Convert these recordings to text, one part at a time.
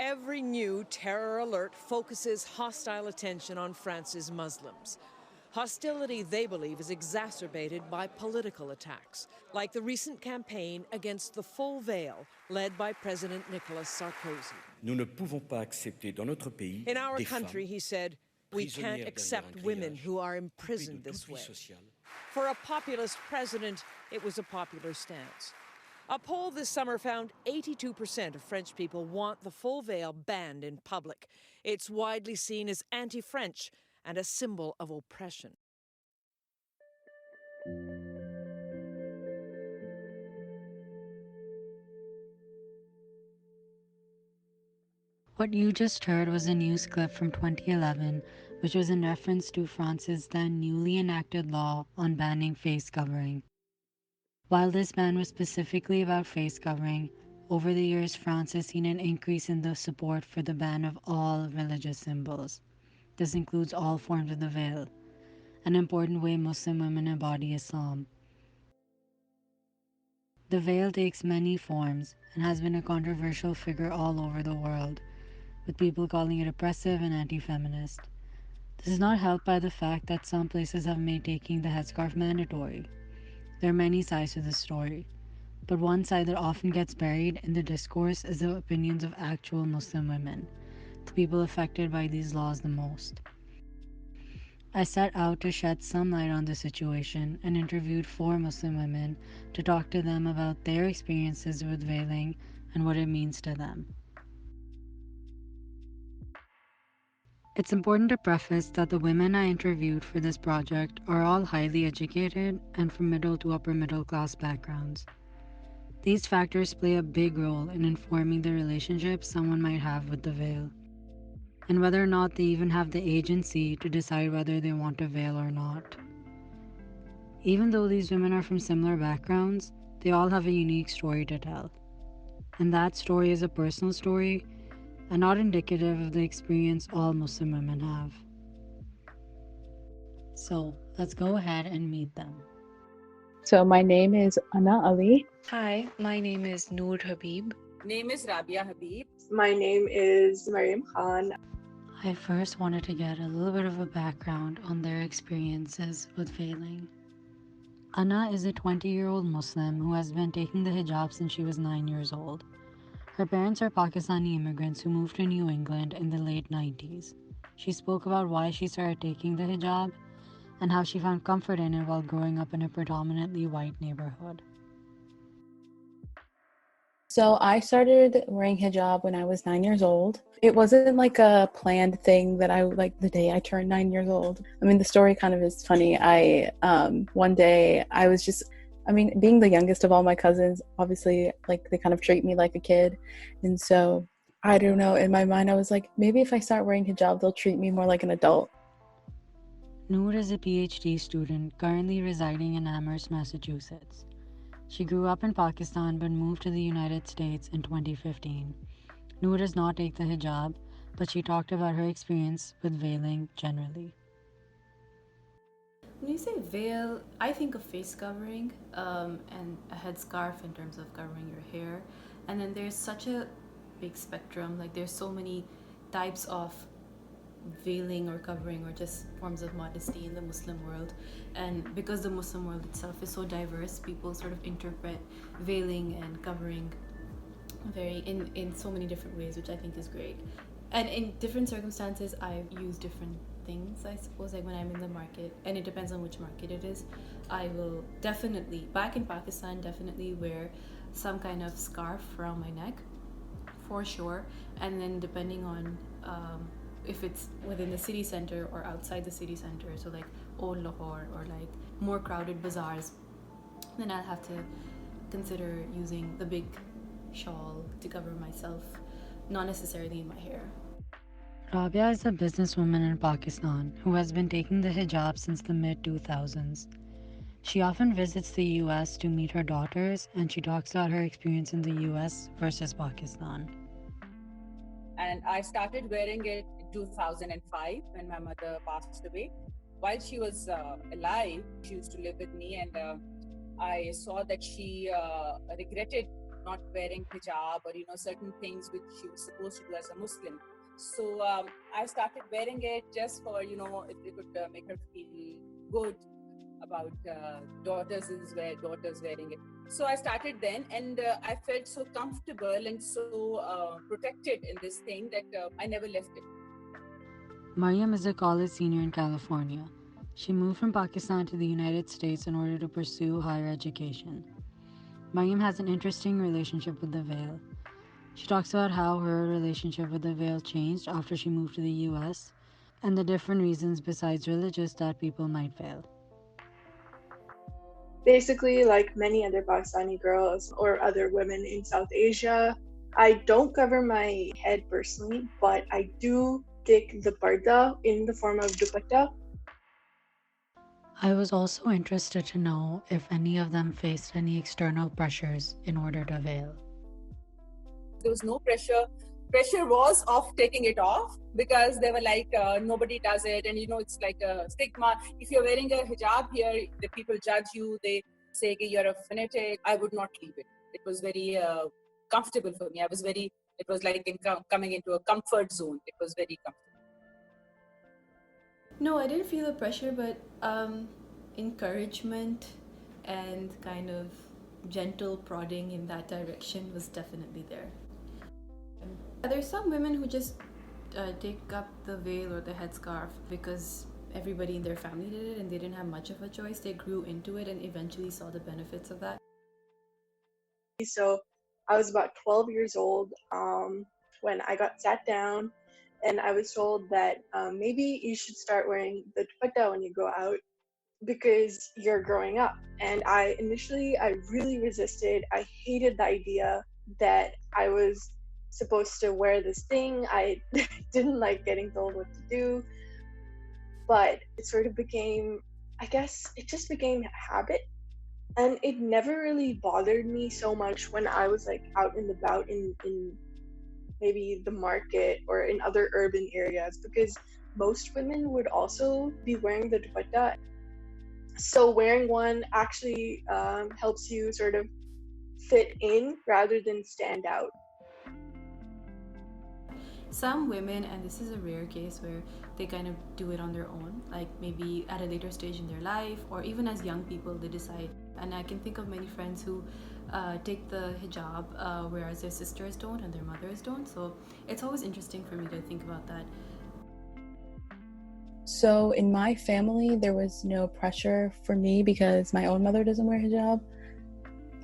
Every new terror alert focuses hostile attention on France's Muslims. Hostility, they believe, is exacerbated by political attacks, like the recent campaign against the full veil led by President Nicolas Sarkozy. Nous ne pouvons pas accepter dans notre pays In our des country, femmes he said, we can't prisonnières accept derrière un women grillage, who are coupées imprisoned de this toute vie way. sociale. For a populist president, it was a popular stance. A poll this summer found 82% of French people want the full veil banned in public. It's widely seen as anti-French and a symbol of oppression. What you just heard was a news clip from 2011, which was in reference to France's then newly enacted law on banning face covering. While this ban was specifically about face covering, over the years France has seen an increase in the support for the ban of all religious symbols. This includes all forms of the veil, an important way Muslim women embody Islam. The veil takes many forms and has been a controversial figure all over the world, with people calling it oppressive and anti-feminist. This is not helped by the fact that some places have made taking the headscarf mandatory. There are many sides to this story, but one side that often gets buried in the discourse is the opinions of actual Muslim women, the people affected by these laws the most. I set out to shed some light on the situation and interviewed 4 Muslim women to talk to them about their experiences with veiling and what it means to them. It's important to preface that the women I interviewed for this project are all highly educated and from middle to upper middle class backgrounds. These factors play a big role in informing the relationship someone might have with the veil, and whether or not they even have the agency to decide whether they want a veil or not. Even though these women are from similar backgrounds, they all have a unique story to tell. And that story is a personal story and not indicative of the experience all Muslim women have. So let's go ahead and meet them. So my name is Ana Ali. Hi, my name is Noor Habib. Name is Rabia Habib. My name is Mariam Khan. I first wanted to get a little bit of a background on their experiences with veiling. Ana is a 20-year-old Muslim who has been taking the hijab since she was 9 years old. Her parents are Pakistani immigrants who moved to New England in the late 90s. She spoke about why she started taking the hijab and how she found comfort in it while growing up in a predominantly white neighborhood. So I started wearing hijab when I was 9 years old. It wasn't like a planned thing that I like the day I turned 9 years old. I mean, the story kind of is funny. One day I was just, being the youngest of all my cousins, obviously, like, they kind of treat me like a kid. And so, I don't know, in my mind, I was like, maybe if I start wearing hijab, they'll treat me more like an adult. Noor is a PhD student currently residing in Amherst, Massachusetts. She grew up in Pakistan but moved to the United States in 2015. Noor does not take the hijab, but she talked about her experience with veiling generally. When you say veil, I think of face covering and a headscarf in terms of covering your hair. And then there's such a big spectrum, like there's so many types of veiling or covering or just forms of modesty in the Muslim world. And because the Muslim world itself is so diverse, people sort of interpret veiling and covering in so many different ways, which I think is great. And in different circumstances, I use different things, I suppose. Like when I'm in the market, and it depends on which market it is, I will definitely, back in Pakistan, definitely wear some kind of scarf around my neck, for sure. And then depending on if it's within the city center or outside the city center, so like Old Lahore or like more crowded bazaars, then I'll have to consider using the big shawl to cover myself, not necessarily in my hair. Rabia is a businesswoman in Pakistan who has been taking the hijab since the mid-2000s. She often visits the US to meet her daughters, and she talks about her experience in the US versus Pakistan. And I started wearing it in 2005 when my mother passed away. While she was alive, she used to live with me, and I saw that she regretted not wearing hijab or certain things which she was supposed to do as a Muslim. So I started wearing it just for it could make her feel good about daughters wearing it. So I started then, and I felt so comfortable and so protected in this thing that I never left it. Mariam is a college senior in California. She moved from Pakistan to the United States in order to pursue higher education. Mariam has an interesting relationship with the veil. She talks about how her relationship with the veil changed after she moved to the US and the different reasons besides religious that people might veil. Basically, like many other Pakistani girls or other women in South Asia, I don't cover my head personally, but I do take the parda in the form of dupatta. I was also interested to know if any of them faced any external pressures in order to veil. There was no pressure. Pressure was of taking it off because they were like, nobody does it. And it's like a stigma. If you're wearing a hijab here, the people judge you. They say you're a fanatic. I would not leave it. It was very comfortable for me. It was like coming into a comfort zone. It was very comfortable. No, I didn't feel the pressure, but encouragement and kind of gentle prodding in that direction was definitely there. There's some women who just take up the veil or the headscarf because everybody in their family did it and they didn't have much of a choice. They grew into it and eventually saw the benefits of that. So I was about 12 years old when I got sat down and I was told that maybe you should start wearing the dupatta when you go out because you're growing up. And I really resisted. I hated the idea that I was supposed to wear this thing. I didn't like getting told what to do. But it sort of became, I guess, it just became a habit. And it never really bothered me so much when I was like out and about in maybe the market or in other urban areas, because most women would also be wearing the dupatta. So wearing one actually helps you sort of fit in rather than stand out. Some women, and this is a rare case where they kind of do it on their own, like maybe at a later stage in their life or even as young people they decide. And I can think of many friends who take the hijab whereas their sisters don't and their mothers don't. So it's always interesting for me to think about that. So in my family, there was no pressure for me because my own mother doesn't wear hijab.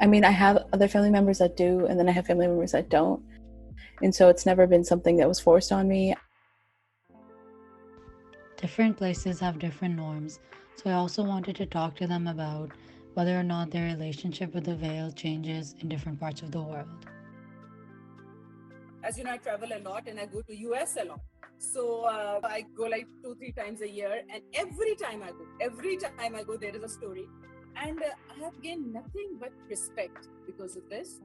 I mean, I have other family members that do, and then I have family members that don't. And so it's never been something that was forced on me. Different places have different norms, so I also wanted to talk to them about whether or not their relationship with the veil changes in different parts of the world. As you know, I travel a lot and I go to US a lot. So I go like 2-3 times a year, and every time I go, there is a story. And I have gained nothing but respect because of this.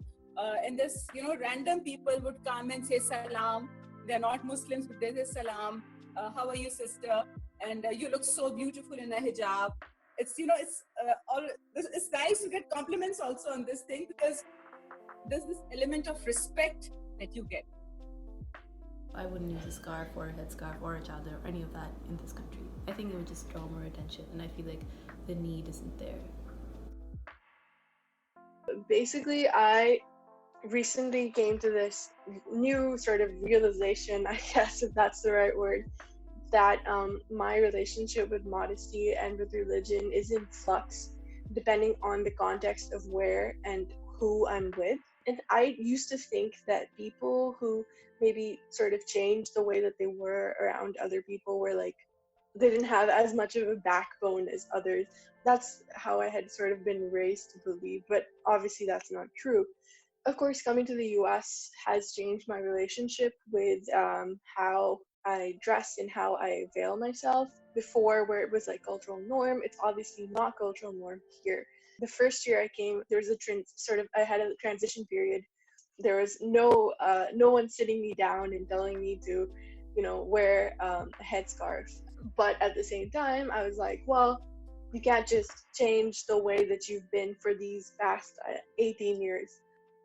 And this, random people would come and say salam. They're not Muslims, but they say salam. How are you, sister? And you look so beautiful in a hijab. It's it's nice to get compliments also on this thing because there's this element of respect that you get. I wouldn't use a scarf or a headscarf or a chadar or any of that in this country. I think it would just draw more attention, and I feel like the need isn't there. Basically, I recently came to this new sort of realization, I guess, if that's the right word, that my relationship with modesty and with religion is in flux depending on the context of where and who I'm with. And I used to think that people who maybe sort of changed the way that they were around other people were like, they didn't have as much of a backbone as others. That's how I had sort of been raised to believe, but obviously that's not true. Of course, coming to the US has changed my relationship with how I dress and how I veil myself. Before, where it was like cultural norm, it's obviously not cultural norm here. The first year I came, there was I had a transition period. There was no one sitting me down and telling me to, wear a headscarf. But at the same time, I was like, well, you can't just change the way that you've been for these past 18 years.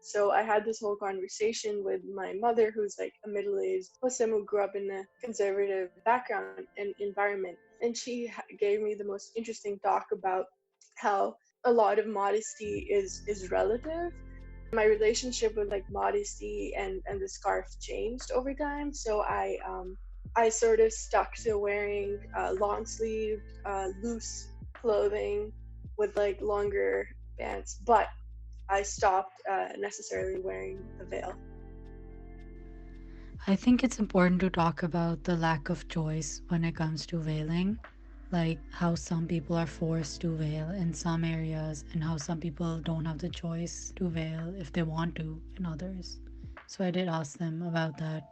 So I had this whole conversation with my mother, who's like a middle-aged Muslim who grew up in a conservative background and environment. And she gave me the most interesting talk about how a lot of modesty is relative. My relationship with like modesty and the scarf changed over time. So I sort of stuck to wearing long sleeved, loose clothing with like longer pants, but I stopped necessarily wearing a veil. I think it's important to talk about the lack of choice when it comes to veiling, like how some people are forced to veil in some areas and how some people don't have the choice to veil if they want to in others. So I did ask them about that.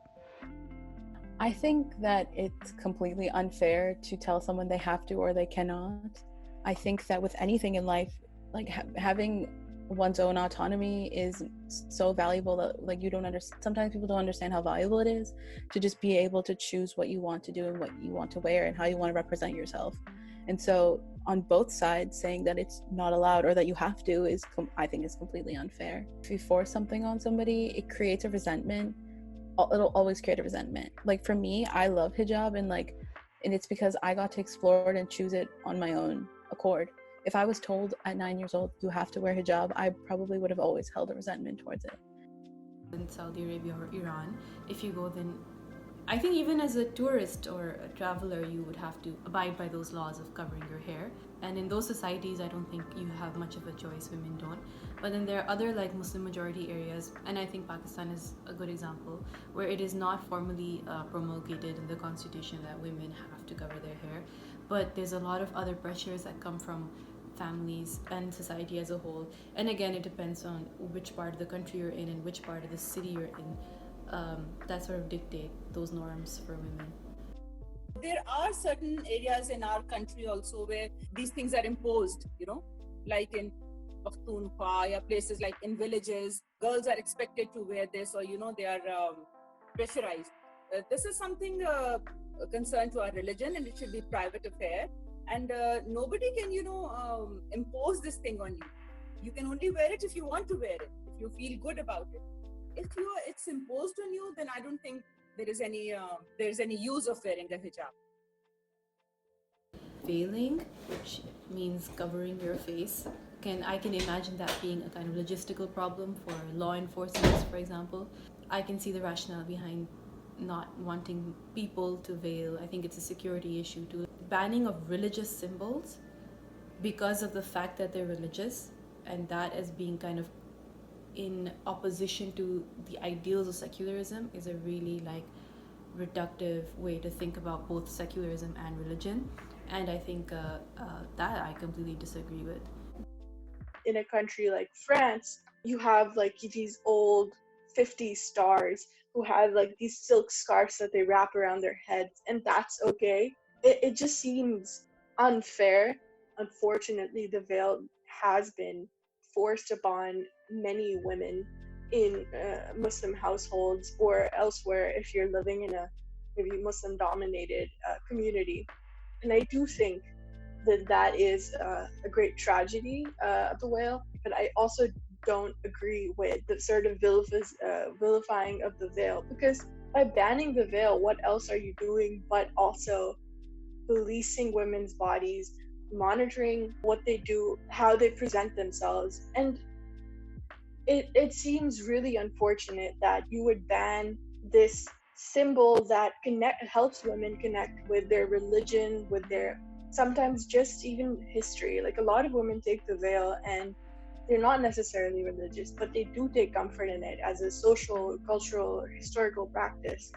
I think that it's completely unfair to tell someone they have to or they cannot. I think that with anything in life, like having one's own autonomy is so valuable that like you don't understand. Sometimes people don't understand how valuable it is to just be able to choose what you want to do and what you want to wear and how you want to represent yourself. And so on both sides, saying that it's not allowed or that you have to is I think is completely unfair. If you force something on somebody, it creates a resentment. It'll always create a resentment. Like for me, I love hijab and it's because I got to explore it and choose it on my own accord. If I was told at 9 years old you have to wear hijab, I probably would have always held a resentment towards it. In Saudi Arabia or Iran, if you go, then I think even as a tourist or a traveler, you would have to abide by those laws of covering your hair. And in those societies, I don't think you have much of a choice, women don't. But then there are other like Muslim majority areas, and I think Pakistan is a good example, where it is not formally promulgated in the constitution that women have to cover their hair. But there's a lot of other pressures that come from families and society as a whole. And again, it depends on which part of the country you're in and which part of the city you're in. That sort of dictate those norms for women. There are certain areas in our country also where these things are imposed, like in Pakhtunkhwa or places like in villages, girls are expected to wear this or, they are pressurized. This is something a concern to our religion and it should be private affair. And nobody can, impose this thing on you. You can only wear it if you want to wear it, if you feel good about it. If it's imposed on you, then I don't think there's any use of wearing a hijab. Veiling, which means covering your face, I can imagine that being a kind of logistical problem for law enforcement, for example. I can see the rationale behind not wanting people to veil. I think it's a security issue too. Banning of religious symbols because of the fact that they're religious, and that as being kind of in opposition to the ideals of secularism is a really reductive way to think about both secularism and religion, and I think that I completely disagree with. In a country like France, you have like these old 50s stars who have like these silk scarves that they wrap around their heads, and that's okay. It just seems unfair. Unfortunately, the veil has been forced upon many women in Muslim households or elsewhere if you're living in a maybe Muslim dominated community. And I do think that is a great tragedy of the veil, but I also don't agree with the sort of vilifying of the veil, because by banning the veil, what else are you doing but also policing women's bodies, monitoring what they do, how they present themselves. And it seems really unfortunate that you would ban this symbol that helps women connect with their religion, with their sometimes just even history. Like a lot of women take the veil and they're not necessarily religious, but they do take comfort in it as a social, cultural, or historical practice.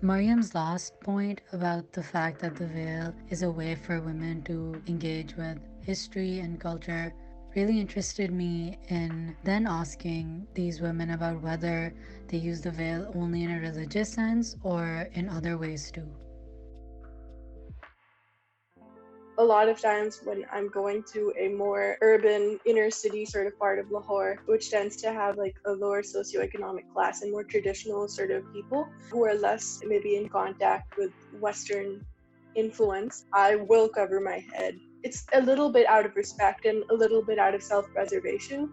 Mariam's last point about the fact that the veil is a way for women to engage with history and culture really interested me in then asking these women about whether they use the veil only in a religious sense or in other ways too. A lot of times when I'm going to a more urban inner city sort of part of Lahore, which tends to have like a lower socioeconomic class and more traditional sort of people who are less maybe in contact with Western influence, I will cover my head. It's a little bit out of respect and a little bit out of self-preservation,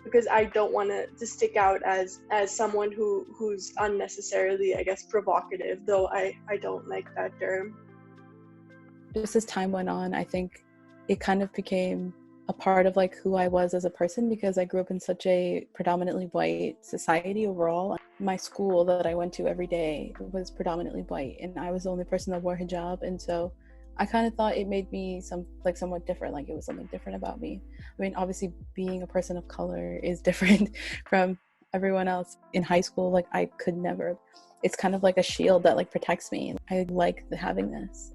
because I don't want to stick out as someone who's unnecessarily, I guess, provocative, though I don't like that term. Just as time went on, I think it kind of became a part of like who I was as a person, because I grew up in such a predominantly white society overall. My school that I went to every day was predominantly white, and I was the only person that wore hijab, and so I kind of thought it made me somewhat different, like it was something different about me. I mean, obviously being a person of color is different from everyone else. In high school, like I could never, it's kind of like a shield that like protects me. I like having this.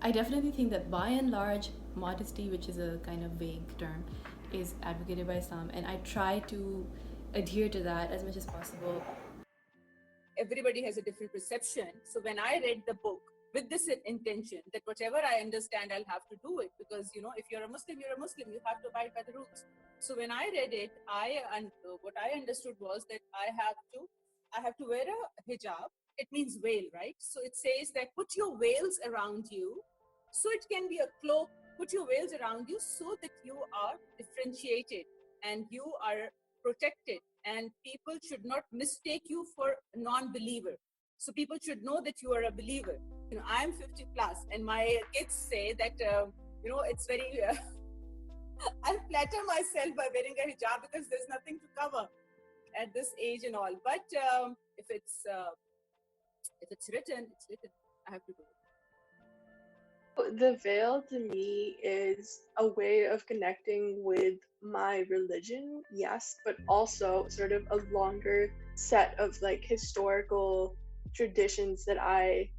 I definitely think that by and large, modesty, which is a kind of vague term, is advocated by Islam, and I try to adhere to that as much as possible. Everybody has a different perception. So when I read the book with this intention that whatever I understand, I'll have to do it, because if you're a Muslim, you're a Muslim. You have to abide by the rules. So when I read it, what I understood was that I have to wear a hijab. It means veil, right? So it says that put your veils around you. So it can be a cloak. Put your veils around you so that you are differentiated and you are protected, and people should not mistake you for a non-believer. So people should know that you are a believer. I'm 50 plus, and my kids say that it's very. I flatter myself by wearing a hijab because there's nothing to cover at this age and all. But if it's written, it's written. I have to do it. The veil to me is a way of connecting with my religion, yes, but also sort of a longer set of like historical traditions that I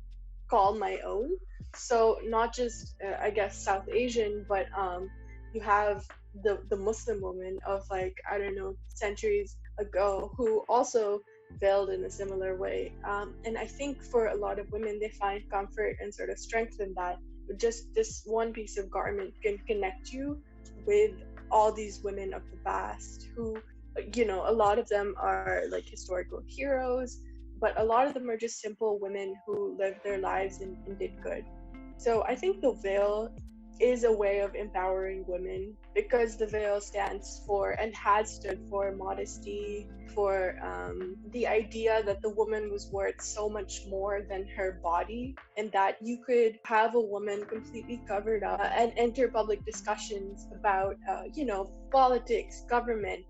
call my own. So not just I guess South Asian, but you have the Muslim woman of like, I don't know, centuries ago who also veiled in a similar way. And I think for a lot of women, they find comfort and sort of strength in that. Just this one piece of garment can connect you with all these women of the past who, a lot of them are like historical heroes, but a lot of them are just simple women who lived their lives and did good. So I think the veil is a way of empowering women, because the veil stands for and has stood for modesty, for the idea that the woman was worth so much more than her body, and that you could have a woman completely covered up and enter public discussions about politics, government,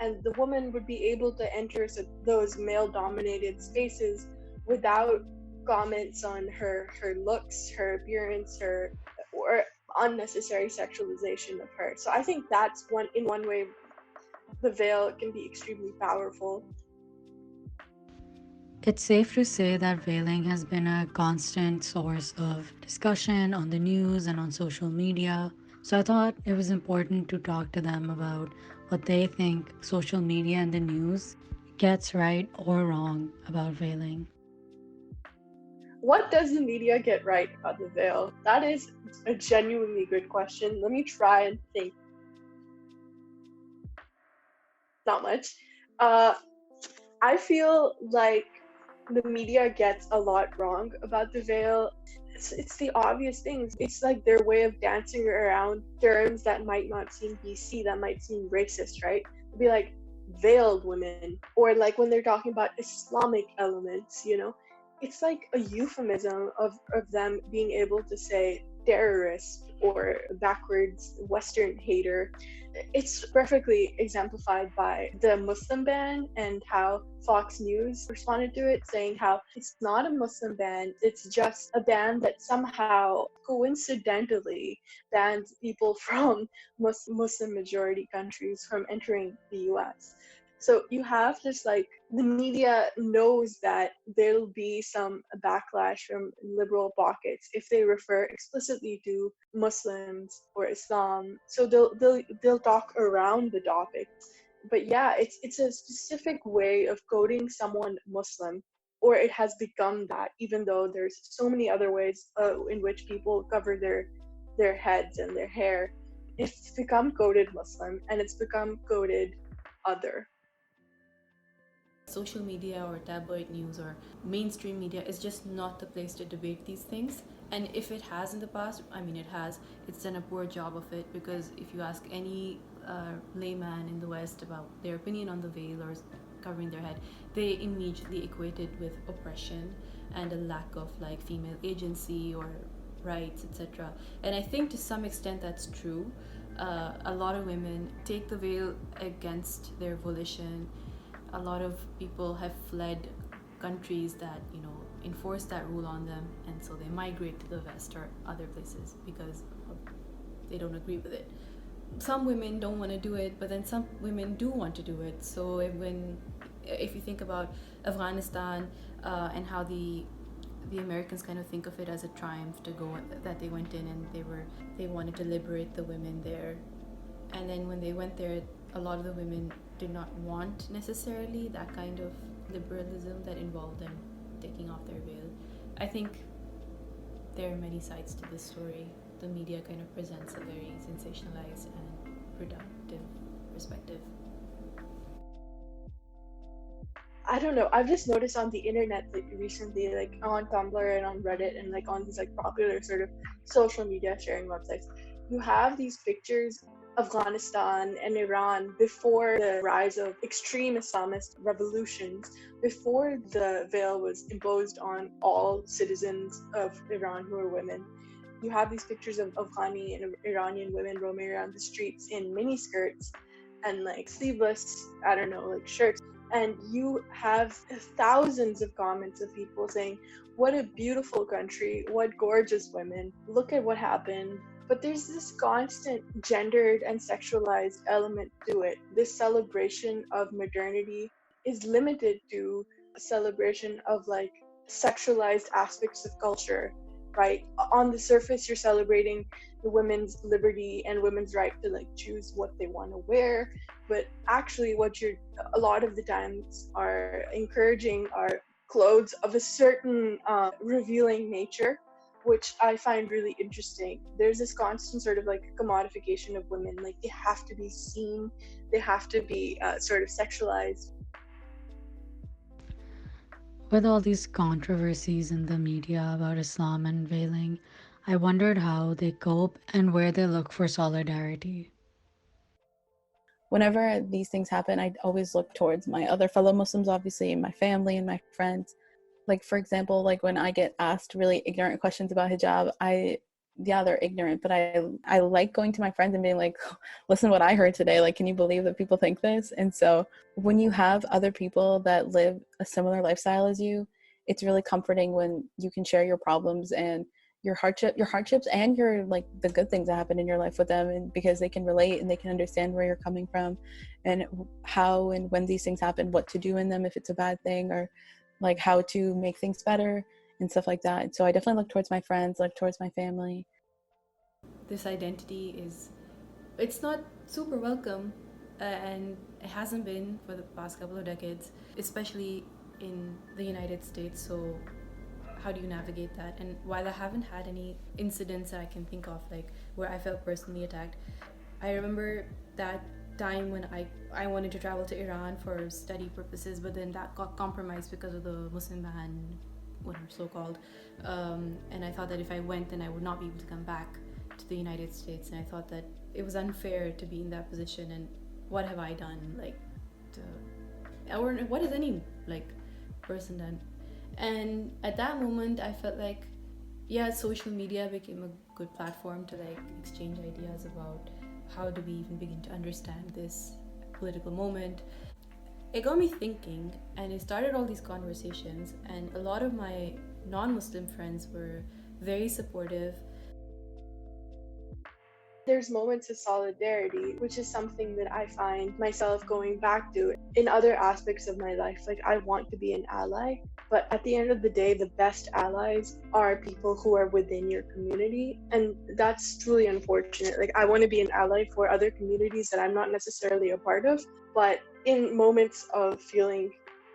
and the woman would be able to enter those male-dominated spaces without comments on her looks, her appearance, or unnecessary sexualization of her. So I think that's one way the veil can be extremely powerful. It's safe to say that veiling has been a constant source of discussion on the news and on social media. So I thought it was important to talk to them about what they think social media and the news gets right or wrong about veiling. What does the media get right about the veil? That is a genuinely good question. Let me try and think. Not much. I feel like the media gets a lot wrong about the veil. It's the obvious things. It's like their way of dancing around terms that might not seem PC, that might seem racist, right? It'd be like veiled women, or like when they're talking about Islamic elements, it's like a euphemism of them being able to say terrorist or backwards Western hater. It's perfectly exemplified by the Muslim ban and how Fox News responded to it, saying how it's not a Muslim ban, it's just a ban that somehow coincidentally bans people from Muslim majority countries from entering the US. So you have this, like, the media knows that there'll be some backlash from liberal pockets if they refer explicitly to Muslims or Islam. So they'll talk around the topic. But yeah, it's a specific way of coding someone Muslim, or it has become that, even though there's so many other ways in which people cover their heads and their hair. It's become coded Muslim, and it's become coded other. Social media or tabloid news or mainstream media is just not the place to debate these things. And if it has in the past, I mean, it has, it's done a poor job of it, because if you ask any layman in the West about their opinion on the veil or covering their head, they immediately equate it with oppression and a lack of like female agency or rights, etc. And I think to some extent that's true. A lot of women take the veil against their volition. A lot of people have fled countries that enforce that rule on them, and so they migrate to the West or other places because they don't agree with it. Some women don't want to do it, but then some women do want to do it. So if you think about Afghanistan and how the Americans kind of think of it as a triumph to go that they went in and they wanted to liberate the women there, and then when they went there, a lot of the women did not want necessarily that kind of liberalism that involved them taking off their veil. I think there are many sides to this story. The media kind of presents a very sensationalized and productive perspective. I don't know. I've just noticed on the internet that recently, like on Tumblr and on Reddit and like on these like popular sort of social media sharing websites, you have these pictures of Afghanistan and Iran before the rise of extreme Islamist revolutions, before the veil was imposed on all citizens of Iran who are women. You have these pictures of Afghani and Iranian women roaming around the streets in miniskirts and like sleeveless, I don't know, like shirts. And you have thousands of comments of people saying, what a beautiful country, what gorgeous women, look at what happened. But there's this constant gendered and sexualized element to it. This celebration of modernity is limited to a celebration of like sexualized aspects of culture, right? On the surface, you're celebrating the women's liberty and women's right to like choose what they want to wear, but actually what you're a lot of the times are encouraging are clothes of a certain revealing nature, which I find really interesting. There's this constant sort of like commodification of women, like they have to be seen, they have to be sort of sexualized. With all these controversies in the media about Islam and veiling, I wondered how they cope and where they look for solidarity. Whenever these things happen, I always look towards my other fellow Muslims, obviously, my family and my friends. Like, for example, like when I get asked really ignorant questions about hijab, they're ignorant, but I like going to my friends and being like, listen what I heard today. Like, can you believe that people think this? And so when you have other people that live a similar lifestyle as you, it's really comforting when you can share your problems and your hardships and your like the good things that happen in your life with them, and because they can relate and they can understand where you're coming from and how and when these things happen, what to do in them if it's a bad thing, or like how to make things better and stuff like that. So I definitely look towards my friends, look towards my family. This identity it's not super welcome, and it hasn't been for the past couple of decades, especially in the United States. So how do you navigate that? And while I haven't had any incidents that I can think of like where I felt personally attacked, I remember that time when I wanted to travel to Iran for study purposes, but then that got compromised because of the Muslim ban, whatever so called, and I thought that if I went then I would not be able to come back to the United States, and I thought that it was unfair to be in that position, and what have I done, like or what has any like person done? And at that moment I felt like, yeah, social media became a good platform to like exchange ideas about how do we even begin to understand this political moment. It got me thinking, and it started all these conversations, and a lot of my non-Muslim friends were very supportive. There's moments of solidarity, which is something that I find myself going back to in other aspects of my life. Like, I want to be an ally, but at the end of the day, the best allies are people who are within your community. And that's truly unfortunate. Like, I want to be an ally for other communities that I'm not necessarily a part of, but in moments of feeling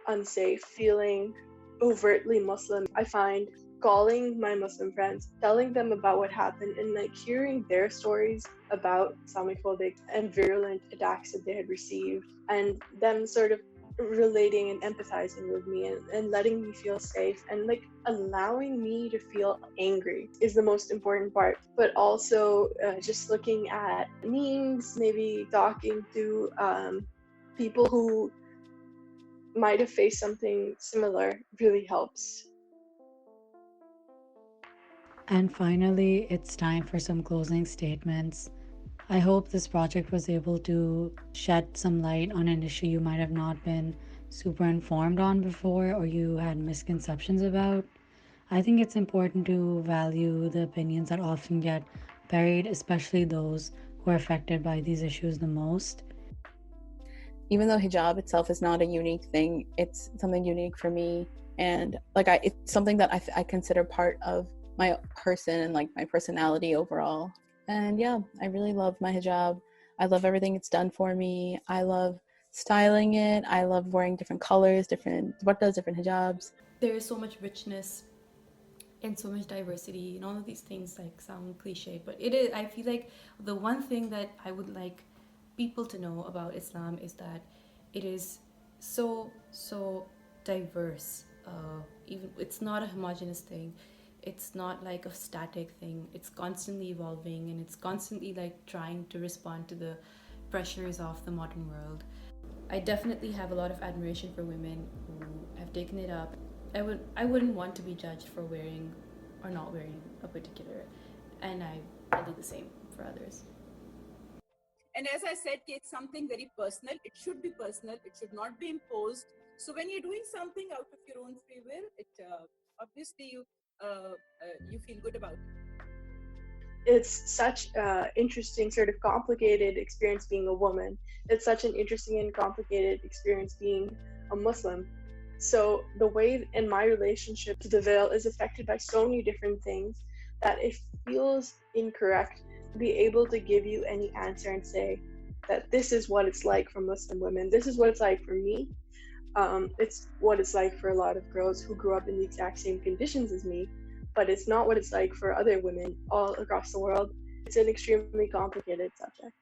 unsafe, feeling overtly Muslim, I find calling my Muslim friends, telling them about what happened, and like hearing their stories about Islamophobic and virulent attacks that they had received, and them sort of relating and empathizing with me and letting me feel safe and like allowing me to feel angry is the most important part. But also just looking at memes, maybe talking to people who might have faced something similar really helps. And finally, it's time for some closing statements. I hope this project was able to shed some light on an issue you might have not been super informed on before or you had misconceptions about. I think it's important to value the opinions that often get buried, especially those who are affected by these issues the most. Even though hijab itself is not a unique thing, it's something unique for me, and like it's something that I consider part of my person and like my personality overall. And yeah, I really love my hijab. I love everything it's done for me. I love styling it. I love wearing different colors, different hijabs. There is so much richness and so much diversity, and all of these things like sound cliche, but it is. I feel like the one thing that I would like people to know about Islam is that it is so diverse. Even it's not a homogenous thing. It's not like a static thing. It's constantly evolving, and it's constantly like trying to respond to the pressures of the modern world. I definitely have a lot of admiration for women who have taken it up. I wouldn't want to be judged for wearing or not wearing a particular, and I do the same for others. And as I said, it's something very personal. It should be personal. It should not be imposed. So when you're doing something out of your own free will, it obviously you feel good about it. It's such an interesting, sort of complicated experience being a woman. It's such an interesting and complicated experience being a Muslim. So the way in my relationship to the veil is affected by so many different things that it feels incorrect to be able to give you any answer and say that this is what it's like for Muslim women. This is what it's like for me. It's what it's like for a lot of girls who grew up in the exact same conditions as me, but it's not what it's like for other women all across the world. It's an extremely complicated subject.